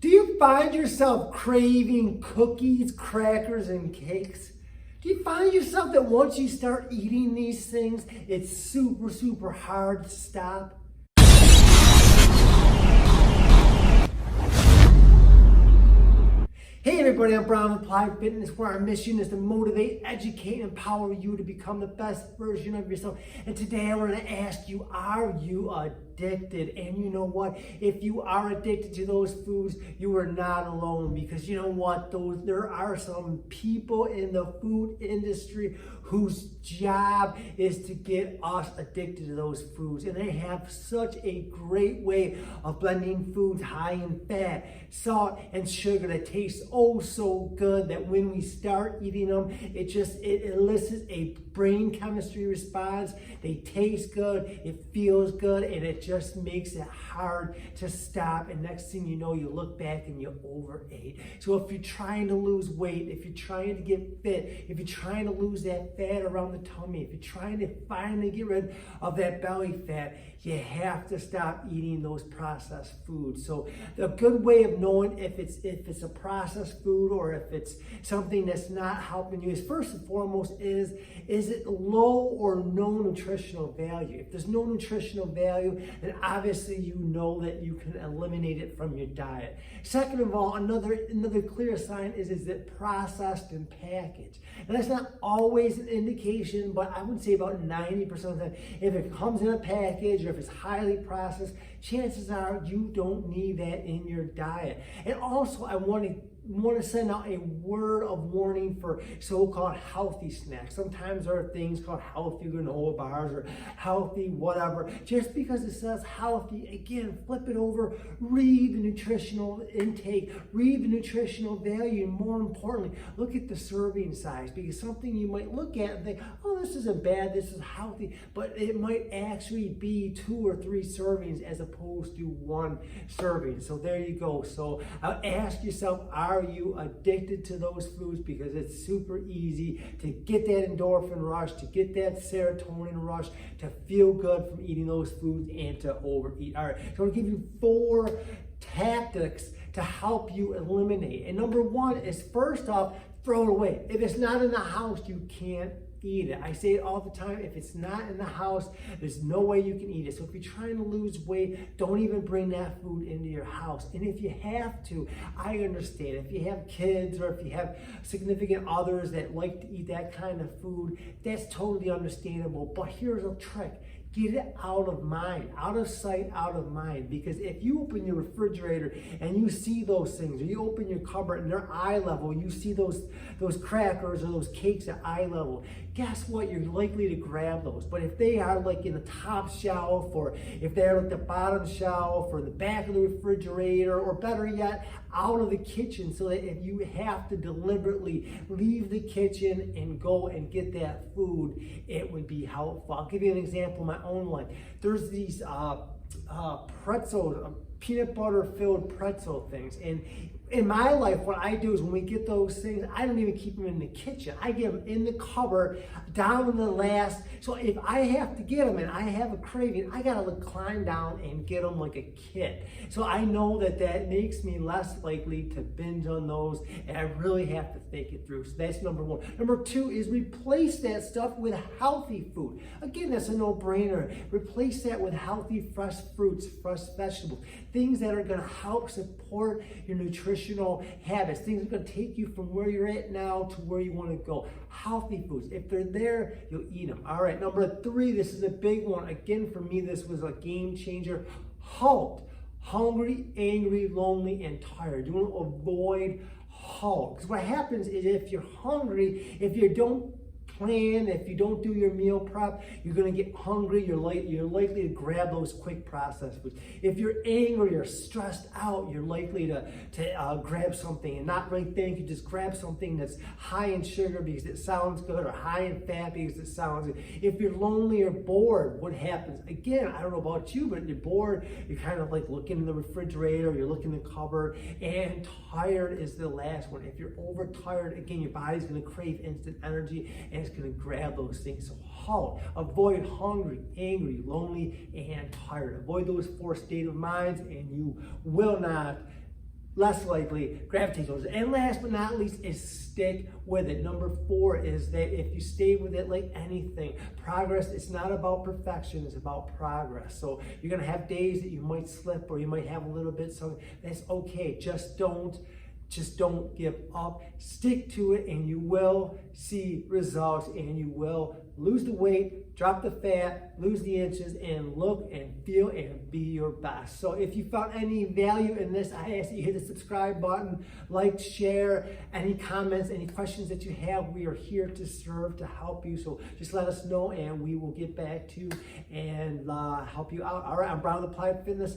Do you find yourself craving cookies, crackers, and cakes? Do you find yourself that once you start eating these things, it's super, super hard to stop? Hey everybody, I'm Brian with Applied Fitness, where our mission is to motivate, educate, and empower you to become the best version of yourself. And today I want to ask you, are you addicted? And you know what? If you are addicted to those foods, you are not alone, because you know what? There are some people in the food industry whose job is to get us addicted to those foods. And they have such a great way of blending foods high in fat, salt, and sugar that taste oh so good that when we start eating them, it elicits a brain chemistry response. They taste good, it feels good, and it just makes it hard to stop. And next thing you know, you look back and you overate. So if you're trying to lose weight, if you're trying to get fit, if you're trying to lose that fat around the tummy, if you're trying to finally get rid of that belly fat, you have to stop eating those processed foods. So the good way of knowing if it's a processed food or if it's something that's not helping you is, first and foremost, is it low or no nutritional value? If there's no nutritional value, then obviously you know that you can eliminate it from your diet. Second of all, another clear sign is it processed and packaged. And that's not always an indication, but I would say about 90% of the time, if it comes in a package or if it's highly processed, chances are you don't need that in your diet. And also, I want to send out a word of warning for so-called healthy snacks. Sometimes there are things called healthy granola bars or healthy whatever. Just because it says healthy, again, flip it over, read the nutritional intake, read the nutritional value, and more importantly, look at the serving size, because something you might look at and think, oh, this isn't bad, this is healthy, but it might actually be 2 or 3 servings as opposed to 1 serving. So there you go. So ask yourself, are you addicted to those foods? Because it's super easy to get that endorphin rush, to get that serotonin rush, to feel good from eating those foods and to overeat. All right, so I'm going to give you 4 tactics to help you eliminate. And number 1 is, first off, throw it away. If it's not in the house, you can't eat it. I say it all the time. If it's not in the house, there's no way you can eat it. So if you're trying to lose weight, don't even bring that food into your house. And if you have to, I understand. If you have kids or if you have significant others that like to eat that kind of food, that's totally understandable. But here's a trick. Get it out of mind, out of sight, out of mind. Because if you open your refrigerator and you see those things, or you open your cupboard and they're eye level, you see those crackers or those cakes at eye level, guess what? You're likely to grab those. But if they are like in the top shelf, or if they're at the bottom shelf, or the back of the refrigerator, or better yet, out of the kitchen, so that if you have to deliberetely leave the kitchen and go and get that food, it would be helpful. I'll give you an example in my own life. There's these pretzels, peanut butter filled pretzel things, and in my life, what I do is when we get those things, I don't even keep them in the kitchen. I get them in the cupboard, down in the last. So if I have to get them and I have a craving, I gotta climb down and get them like a kid. So I know that makes me less likely to binge on those, and I really have to think it through. So that's number 1. Number 2 is replace that stuff with healthy food. Again, that's a no-brainer. Replace that with healthy, fresh fruits, fresh vegetables, things that are gonna help support your nutritional habits, things that are going to take you from where you're at now to where you want to go. Healthy foods. If they're there, you'll eat them. All right, number 3, this is a big one. Again, for me, this was a game changer. Halt. Hungry, angry, lonely, and tired. You want to avoid halt. Because what happens is, if you're hungry, if you don't plan, if you don't do your meal prep, you're going to get hungry. You're likely to grab those quick processed foods. If you're angry or stressed out, you're likely to grab something and not really think. You just grab something that's high in sugar because it sounds good, or high in fat because it sounds good. If you're lonely or bored, what happens? Again, I don't know about you, but if you're bored, you're kind of like looking in the refrigerator, you're looking in the cupboard, and tired is the last one. If you're overtired, again, your body's going to crave instant energy, and it's going to grab those things. So halt. Avoid hungry, angry, lonely, and tired. Avoid those 4 state of minds, and you will not less likely gravitate towards it. And last but not least is stick with it. Number 4 is that if you stay with it like anything, progress, it's not about perfection, it's about progress. So you're going to have days that you might slip or you might have a little bit, so that's okay. Just don't give up. Stick to it and you will see results, and you will lose the weight, drop the fat, lose the inches, and look and feel and be your best. So if you found any value in this, I ask that you hit the subscribe button, like, share, any comments, any questions that you have. We are here to serve, to help you. So just let us know and we will get back to you and help you out. All right, I'm Brian with Applied Fitness.